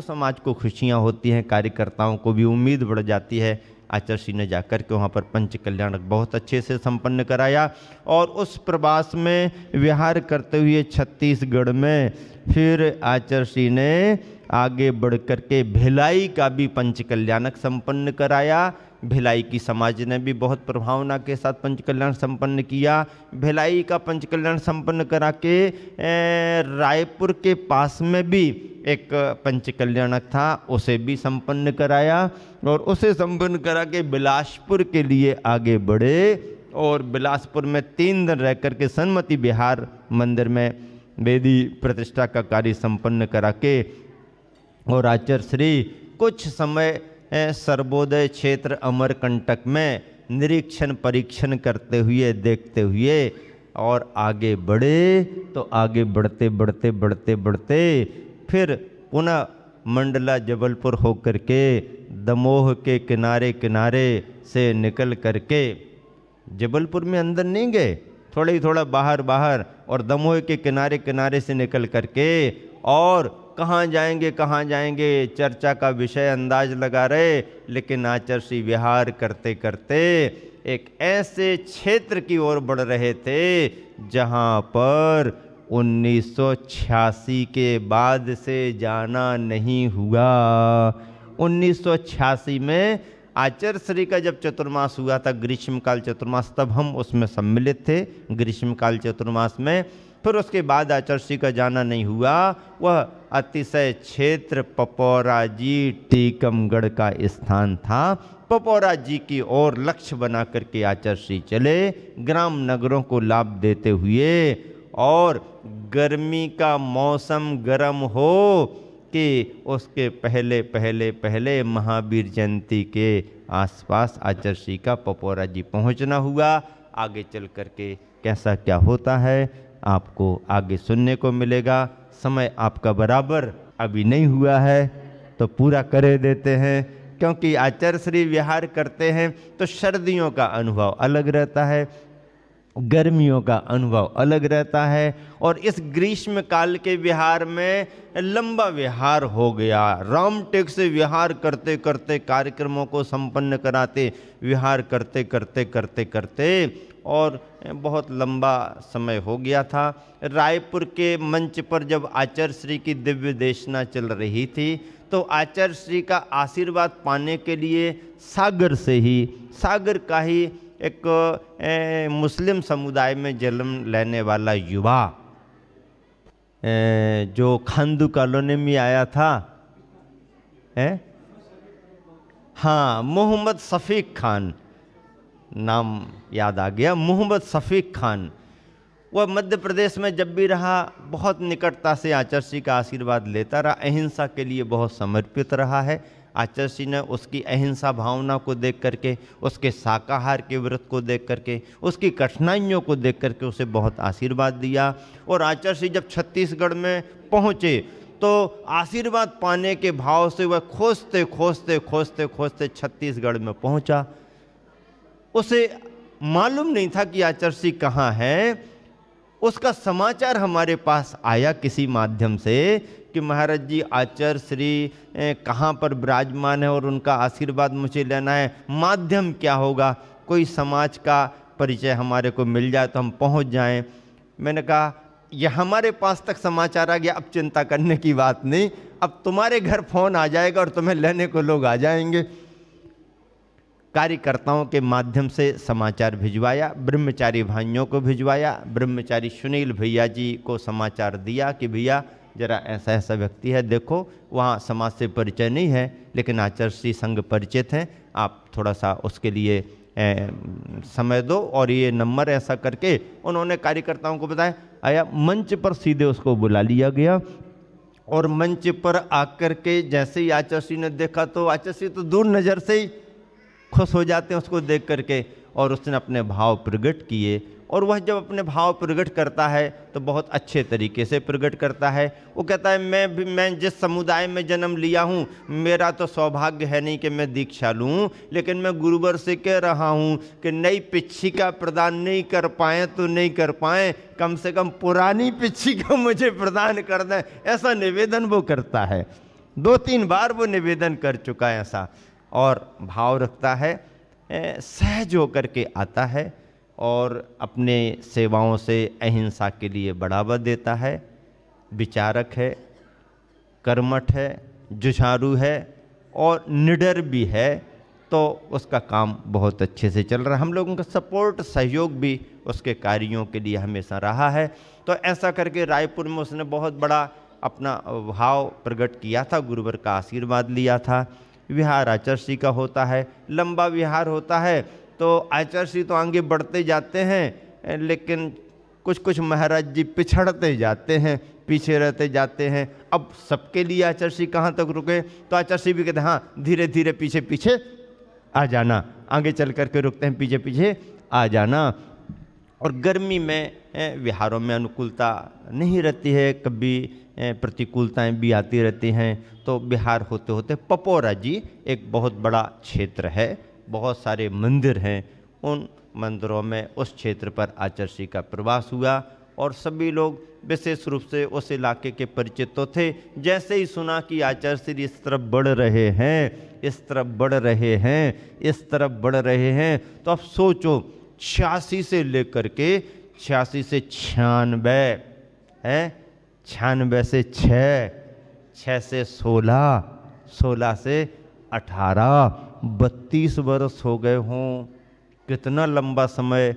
तो समाज को खुशियाँ होती हैं, कार्यकर्ताओं को भी उम्मीद बढ़ जाती है। आचार्य श्री ने जाकर के वहाँ पर पंच कल्याणक बहुत अच्छे से संपन्न कराया। और उस प्रवास में विहार करते हुए छत्तीसगढ़ में फिर आचार्य श्री ने आगे बढ़ कर के भिलाई का भी पंच कल्याणक संपन्न कराया। भिलाई की समाज ने भी बहुत प्रभावना के साथ पंच कल्याण संपन्न किया। भिलाई का पंच कल्याण संपन्न करा के रायपुर के पास में भी एक पंच कल्याणक था, उसे भी संपन्न कराया। और उसे संपन्न करा के बिलासपुर के लिए आगे बढ़े। और बिलासपुर में 3 दिन रह कर के सन्मति विहार मंदिर में वेदी प्रतिष्ठा का कार्य संपन्न करा के और आचार्य श्री कुछ समय सर्वोदय क्षेत्र अमरकंटक में निरीक्षण परीक्षण करते हुए देखते हुए और आगे बढ़े। तो आगे बढ़ते बढ़ते बढ़ते बढ़ते फिर पुनः मंडला जबलपुर होकर के दमोह के किनारे किनारे से निकल करके जबलपुर में अंदर नहीं गए, थोड़ा ही थोड़ा बाहर बाहर, और दमोह के किनारे किनारे से निकल करके और कहाँ जाएंगे चर्चा का विषय अंदाज लगा रहे। लेकिन आचार्य श्री विहार करते करते एक ऐसे क्षेत्र की ओर बढ़ रहे थे जहाँ पर 1986 के बाद से जाना नहीं हुआ। 1986 में आचार्य श्री का जब चतुर्मास हुआ था, ग्रीष्मकाल चतुर्मास, तब हम उसमें सम्मिलित थे ग्रीष्मकाल चतुर्मास में। फिर उसके बाद आचार्य श्री का जाना नहीं हुआ। वह अतिशय क्षेत्र पपौरा जी टीकमगढ़ का स्थान था। पपौरा जी की ओर लक्ष्य बना करके आचार्य श्री चले, ग्राम नगरों को लाभ देते हुए। और गर्मी का मौसम गर्म हो कि उसके पहले पहले पहले महावीर जयंती के आसपास आचार्य श्री का पपौरा जी पहुंचना हुआ। आगे चल करके कैसा क्या होता है आपको आगे सुनने को मिलेगा। समय आपका बराबर अभी नहीं हुआ है तो पूरा करे देते हैं, क्योंकि आचार्य श्री विहार करते हैं तो सर्दियों का अनुभव अलग रहता है, गर्मियों का अनुभव अलग रहता है। और इस ग्रीष्म काल के विहार में लंबा विहार हो गया। रामटेक से विहार करते करते कार्यक्रमों को संपन्न कराते, विहार करते करते करते करते और बहुत लंबा समय हो गया था। रायपुर के मंच पर जब आचार्य श्री की दिव्य देशना चल रही थी तो आचार्य श्री का आशीर्वाद पाने के लिए सागर का ही एक मुस्लिम समुदाय में जन्म लेने वाला युवा जो खांदू कॉलोनी में आया था, हाँ, मोहम्मद शफीक खान नाम याद आ गया, मोहम्मद शफीक खान। वह मध्य प्रदेश में जब भी रहा बहुत निकटता से आचार्य श्री का आशीर्वाद लेता रहा, अहिंसा के लिए बहुत समर्पित रहा है। आचार्य श्री ने उसकी अहिंसा भावना को देख करके, उसके शाकाहार के व्रत को देख करके, उसकी कठिनाइयों को देख करके उसे बहुत आशीर्वाद दिया। और आचार्य श्री जब छत्तीसगढ़ में पहुँचे तो आशीर्वाद पाने के भाव से वह खोजते खोजते खोजते खोजते छत्तीसगढ़ में पहुँचा। उसे मालूम नहीं था कि आचार्य श्री कहाँ है। उसका समाचार हमारे पास आया किसी माध्यम से कि महाराज जी आचार्य श्री कहाँ पर विराजमान है और उनका आशीर्वाद मुझे लेना है। माध्यम क्या होगा, कोई समाज का परिचय हमारे को मिल जाए तो हम पहुँच जाएं। मैंने कहा यह हमारे पास तक समाचार आ गया, अब चिंता करने की बात नहीं, अब तुम्हारे घर फ़ोन आ जाएगा और तुम्हें लेने को लोग आ जाएंगे। कार्यकर्ताओं के माध्यम से समाचार भिजवाया, ब्रह्मचारी भाइयों को भिजवाया। ब्रह्मचारी सुनील भैया जी को समाचार दिया कि भैया जरा ऐसा ऐसा व्यक्ति है, देखो वहाँ समाज से परिचय नहीं है लेकिन आचार्य श्री संग परिचित हैं, आप थोड़ा सा उसके लिए समय दो। और ये नंबर ऐसा करके उन्होंने कार्यकर्ताओं को बताया। आया मंच पर सीधे उसको बुला लिया गया और मंच पर आकर के जैसे ही आचार्य श्री ने देखा तो आचार्य श्री तो दूर नज़र से ही खुश हो जाते हैं उसको देख करके, और उसने अपने भाव प्रकट किए। और वह जब अपने भाव प्रकट करता है तो बहुत अच्छे तरीके से प्रकट करता है। वो कहता है मैं जिस समुदाय में जन्म लिया हूँ, मेरा तो सौभाग्य है नहीं कि मैं दीक्षा लूँ, लेकिन मैं गुरुवर से कह रहा हूँ कि नई पिच्छिका प्रदान नहीं कर पाएँ तो नहीं कर पाएँ, कम से कम पुरानी पिच्छिका मुझे प्रदान कर दें, ऐसा निवेदन वो करता है। 2-3 बार वो निवेदन कर चुका है ऐसा, और भाव रखता है, सहज होकर के आता है और अपने सेवाओं से अहिंसा के लिए बढ़ावा देता है। विचारक है, कर्मठ है, जुझारू है और निडर भी है, तो उसका काम बहुत अच्छे से चल रहा है। हम लोगों का सपोर्ट, सहयोग भी उसके कार्यों के लिए हमेशा रहा है। तो ऐसा करके रायपुर में उसने बहुत बड़ा अपना भाव प्रकट किया था, गुरुवर का आशीर्वाद लिया था। विहार आचर्षी का होता है, लंबा विहार होता है, तो आचर्षी तो आगे बढ़ते जाते हैं, लेकिन कुछ कुछ महाराज जी पिछड़ते जाते हैं, पीछे रहते जाते हैं। अब सबके लिए आचर्षी कहाँ तक रुके, तो आचर्षी भी कहते हैं हाँ धीरे धीरे पीछे पीछे आ जाना, आगे चल करके रुकते हैं, पीछे पीछे आ जाना। और गर्मी में विहारों में अनुकूलता नहीं रहती है, कभी प्रतिकूलताएं भी आती रहती हैं। तो विहार होते होते पपोरा जी एक बहुत बड़ा क्षेत्र है, बहुत सारे मंदिर हैं, उन मंदिरों में उस क्षेत्र पर आचर्षी का प्रवास हुआ और सभी लोग विशेष रूप से उस इलाके के परिचित तो थे। जैसे ही सुना कि आचर्षी इस तरफ बढ़ रहे हैं, इस तरफ बढ़ रहे हैं, इस तरफ बढ़ रहे हैं, तो अब सोचो 86 से लेकर के 86 से 96 है, 96 से 6 से 16, 16 से 18, 32 वर्ष हो गए हों। कितना लंबा समय,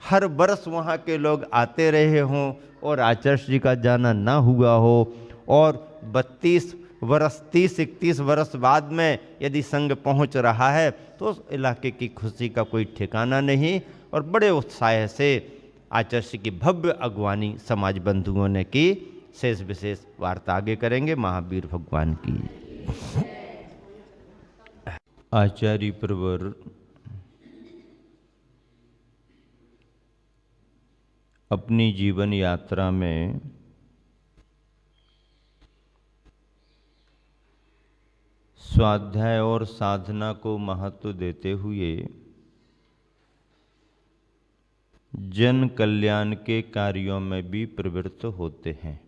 हर वर्ष वहाँ के लोग आते रहे हों और आचर्ष जी का जाना ना हुआ हो, और 32 वर्ष 30-31 वर्ष बाद में यदि संघ पहुँच रहा है तो उस इलाके की खुशी का कोई ठिकाना नहीं। और बड़े उत्साह से आचर्ष की भव्य अगवानी समाज बंधुओं ने की। शेष विशेष वार्ता आगे करेंगे महावीर भगवान की। आचार्य प्रवर अपनी जीवन यात्रा में स्वाध्याय और साधना को महत्व देते हुए जन कल्याण के कार्यों में भी प्रवृत्त होते हैं।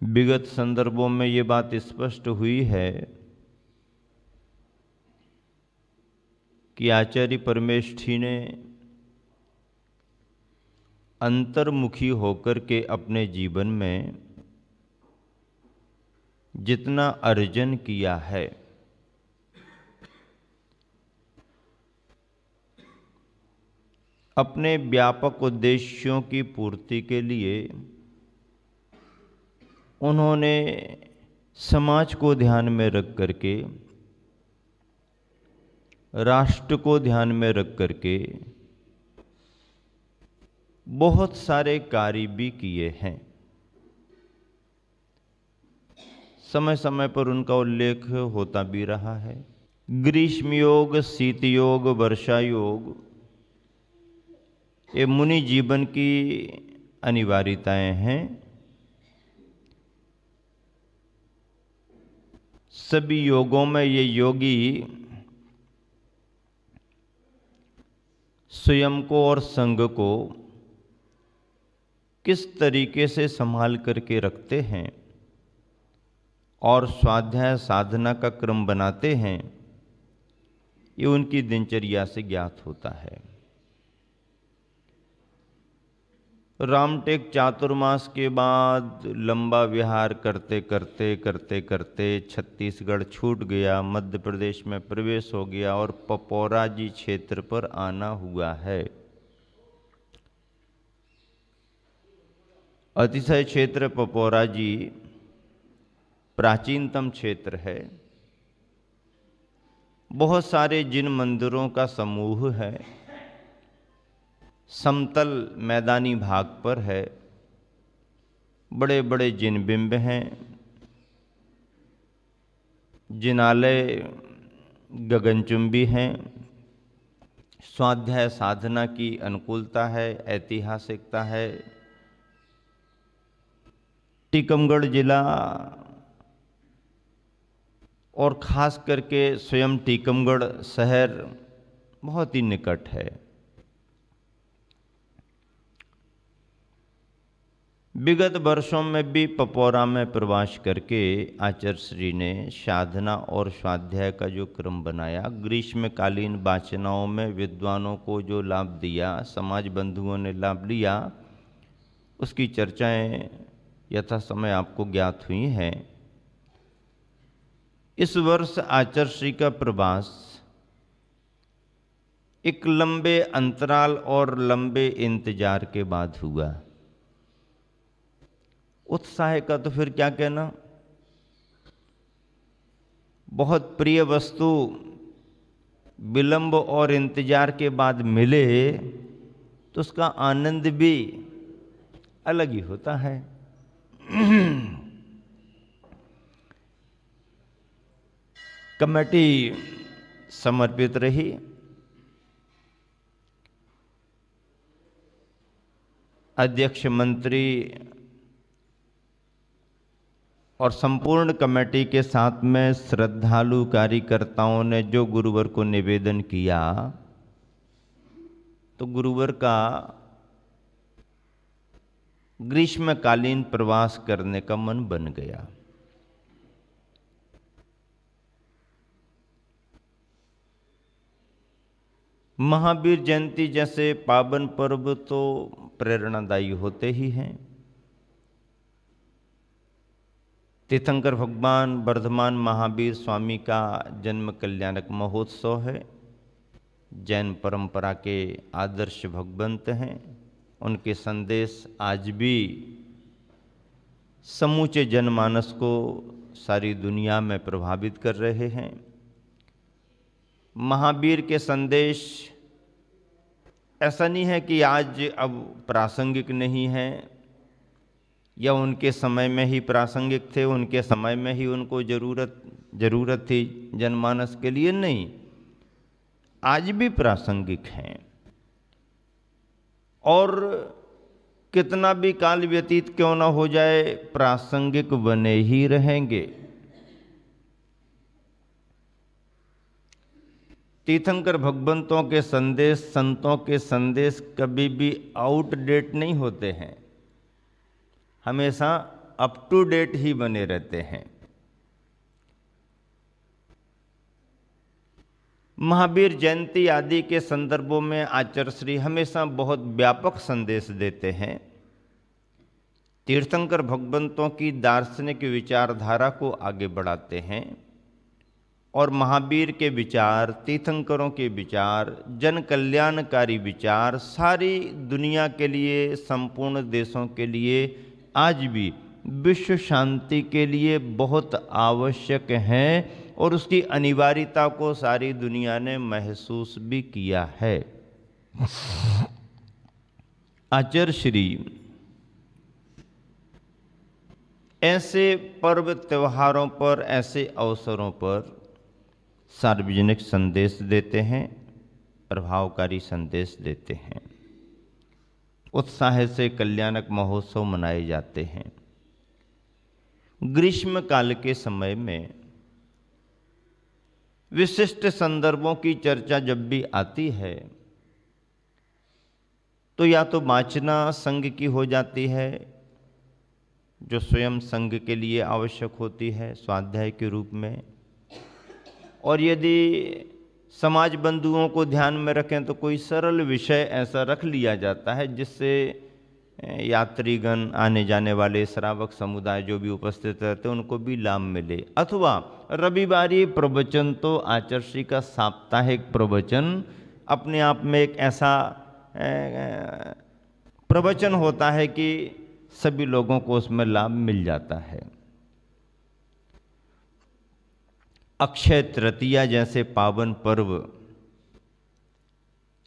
विगत संदर्भों में ये बात स्पष्ट हुई है कि आचार्य परमेष्ठी ने अंतर्मुखी होकर के अपने जीवन में जितना अर्जन किया है, अपने व्यापक उद्देश्यों की पूर्ति के लिए उन्होंने समाज को ध्यान में रख करके, राष्ट्र को ध्यान में रख करके बहुत सारे कार्य भी किए हैं। समय समय पर उनका उल्लेख होता भी रहा है। ग्रीष्म योग, शीत योग, वर्षा योग ये मुनि जीवन की अनिवार्यताएं हैं। सभी योगों में ये योगी स्वयं को और संघ को किस तरीके से संभाल करके रखते हैं और स्वाध्याय साधना का क्रम बनाते हैं, ये उनकी दिनचर्या से ज्ञात होता है। रामटेक चातुर्मास के बाद लंबा विहार करते करते छत्तीसगढ़ छूट गया, मध्य प्रदेश में प्रवेश हो गया और पपोरा जी क्षेत्र पर आना हुआ है। अतिशय क्षेत्र पपोरा जी प्राचीनतम क्षेत्र है। बहुत सारे जिन मंदिरों का समूह है, समतल मैदानी भाग पर है, बड़े बड़े जिन बिंब हैं, जिनालय गगनचुंबी हैं। स्वाध्याय साधना की अनुकूलता है, ऐतिहासिकता है। टीकमगढ़ जिला और खास करके स्वयं टीकमगढ़ शहर बहुत ही निकट है। विगत वर्षों में भी पपौरा में प्रवास करके आचार्य श्री ने साधना और स्वाध्याय का जो क्रम बनाया, ग्रीष्मकालीन वाचनाओं में विद्वानों को जो लाभ दिया, समाज बंधुओं ने लाभ लिया, उसकी चर्चाएं यथा समय आपको ज्ञात हुई हैं। इस वर्ष आचार्य श्री का प्रवास एक लंबे अंतराल और लंबे इंतजार के बाद हुआ। उत्साह का तो फिर क्या कहना, बहुत प्रिय वस्तु विलंब और इंतजार के बाद मिले तो उसका आनंद भी अलग ही होता है। कमेटी समर्पित रही। अध्यक्ष, मंत्री और संपूर्ण कमेटी के साथ में श्रद्धालु कार्यकर्ताओं ने जो गुरुवर को निवेदन किया, तो गुरुवर का ग्रीष्मकालीन प्रवास करने का मन बन गया। महावीर जयंती जैसे पावन पर्व तो प्रेरणादायी होते ही हैं। तीर्थंकर भगवान वर्धमान महावीर स्वामी का जन्म कल्याणक महोत्सव है। जैन परंपरा के आदर्श भगवंत हैं। उनके संदेश आज भी समूचे जनमानस को सारी दुनिया में प्रभावित कर रहे हैं। महावीर के संदेश ऐसा नहीं है कि आज अब प्रासंगिक नहीं है या उनके समय में ही प्रासंगिक थे, उनके समय में ही उनको जरूरत थी जनमानस के लिए। नहीं, आज भी प्रासंगिक हैं और कितना भी काल व्यतीत क्यों ना हो जाए, प्रासंगिक बने ही रहेंगे। तीर्थंकर भगवंतों के संदेश, संतों के संदेश कभी भी आउटडेट नहीं होते हैं, हमेशा अप टू डेट ही बने रहते हैं। महावीर जयंती आदि के संदर्भों में आचार्य श्री हमेशा बहुत व्यापक संदेश देते हैं। तीर्थंकर भगवंतों की दार्शनिक विचारधारा को आगे बढ़ाते हैं और महावीर के विचार, तीर्थंकरों के विचार, जन कल्याणकारी विचार सारी दुनिया के लिए, संपूर्ण देशों के लिए, आज भी विश्व शांति के लिए बहुत आवश्यक हैं और उसकी अनिवार्यता को सारी दुनिया ने महसूस भी किया है। आचार्य श्री ऐसे पर्व त्योहारों पर, ऐसे अवसरों पर सार्वजनिक संदेश देते हैं, प्रभावकारी संदेश देते हैं। उत्साह से कल्याणक महोत्सव मनाए जाते हैं। ग्रीष्म काल के समय में विशिष्ट संदर्भों की चर्चा जब भी आती है तो या तो वाचना संघ की हो जाती है, जो स्वयं संघ के लिए आवश्यक होती है स्वाध्याय के रूप में, और यदि समाज बंधुओं को ध्यान में रखें तो कोई सरल विषय ऐसा रख लिया जाता है जिससे यात्रीगण, आने जाने वाले श्रावक समुदाय जो भी उपस्थित रहते हैं उनको भी लाभ मिले। अथवा रविवारी प्रवचन, तो आचार्य श्री का साप्ताहिक प्रवचन अपने आप में एक ऐसा प्रवचन होता है कि सभी लोगों को उसमें लाभ मिल जाता है। अक्षय तृतीया जैसे पावन पर्व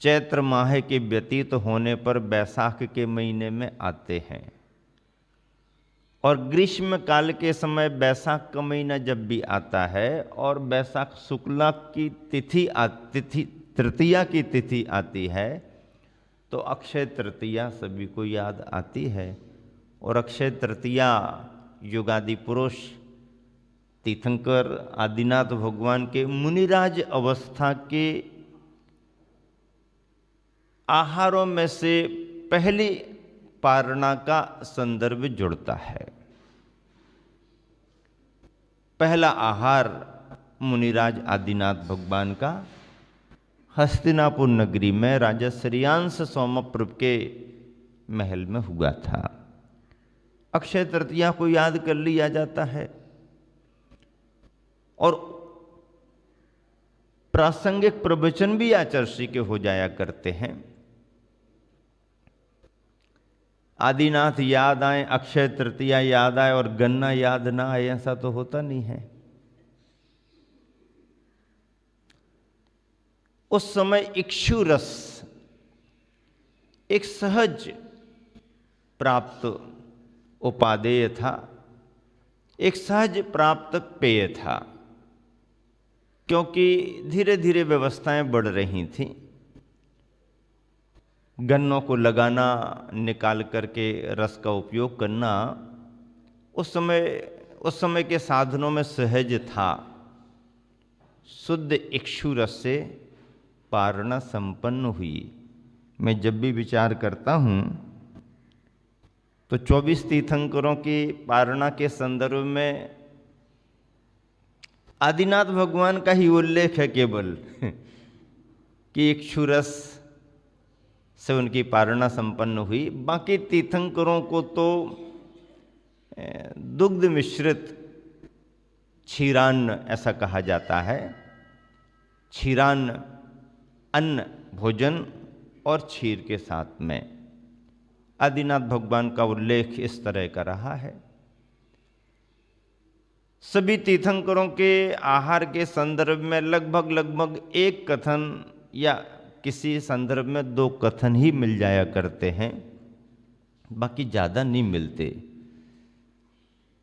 चैत्र माह के व्यतीत होने पर बैसाख के महीने में आते हैं और ग्रीष्म काल के समय बैसाख का महीना जब भी आता है और बैसाख शुक्ला की तिथि तृतीया की तिथि आती है तो अक्षय तृतीया सभी को याद आती है। और अक्षय तृतीया युगादि पुरुष तीर्थंकर आदिनाथ भगवान के मुनिराज अवस्था के आहारों में से पहली पारणा का संदर्भ जुड़ता है। पहला आहार मुनिराज आदिनाथ भगवान का हस्तिनापुर नगरी में राजा श्रेयांश सोमप्रभ के महल में हुआ था। अक्षय तृतीया को याद कर लिया जाता है और प्रासंगिक प्रवचन भी आचार्य के हो जाया करते हैं। आदिनाथ याद आए, अक्षय तृतीया याद आए और गन्ना याद ना आए, ऐसा तो होता नहीं है। उस समय इक्षु रस एक सहज प्राप्त उपादेय था, एक सहज प्राप्त पेय था, क्योंकि धीरे धीरे व्यवस्थाएं बढ़ रही थीं। गन्नों को लगाना, निकाल करके रस का उपयोग करना उस समय के साधनों में सहज था। शुद्ध इक्षु रस से पारणा संपन्न हुई। मैं जब भी विचार करता हूँ तो 24 तीर्थंकरों की पारणा के संदर्भ में आदिनाथ भगवान का ही उल्लेख है केवल कि इक्षु रस से उनकी पारणा संपन्न हुई। बाकी तीर्थंकरों को तो दुग्ध मिश्रित क्षीरान्न ऐसा कहा जाता है। क्षीरान्न अन्न भोजन और क्षीर के साथ में आदिनाथ भगवान का उल्लेख इस तरह का रहा है। सभी तीर्थंकरों के आहार के संदर्भ में लगभग एक कथन या किसी संदर्भ में 2 कथन ही मिल जाया करते हैं, बाकी ज़्यादा नहीं मिलते।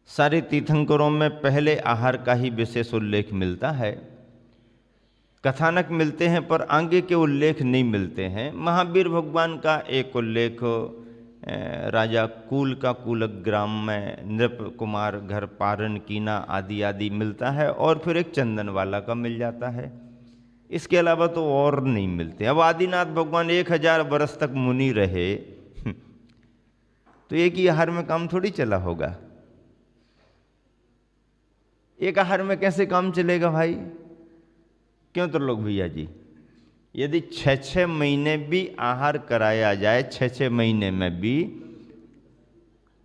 सारे तीर्थंकरों में पहले आहार का ही विशेष उल्लेख मिलता है। कथानक मिलते हैं पर आगे के उल्लेख नहीं मिलते हैं। महावीर भगवान का एक उल्लेख राजा कूल का कूलक ग्राम में नृप कुमार घर पारण कीना आदि आदि मिलता है और फिर एक चंदन वाला का मिल जाता है। इसके अलावा तो और नहीं मिलते। अब आदिनाथ भगवान 1000 वर्ष तक मुनि रहे तो एक ही आहार में काम थोड़ी चला होगा। एक आहार में कैसे काम चलेगा भाई? क्यों तो लोग भैया जी, यदि 6-6 महीने भी आहार कराया जाए, 6-6 महीने में भी,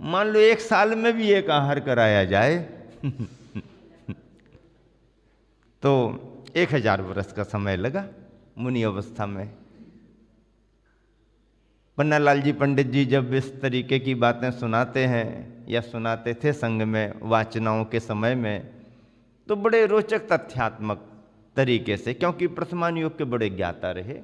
मान लो 1 साल में भी एक आहार कराया जाए तो 1000 वर्ष का समय लगा मुनि अवस्था में। पन्नालाल जी पंडित जी जब इस तरीके की बातें सुनाते हैं या सुनाते थे संघ में वाचनाओं के समय में, तो बड़े रोचक तथ्यात्मक तरीके से, क्योंकि प्रथमान युग के बड़े ज्ञाता रहे,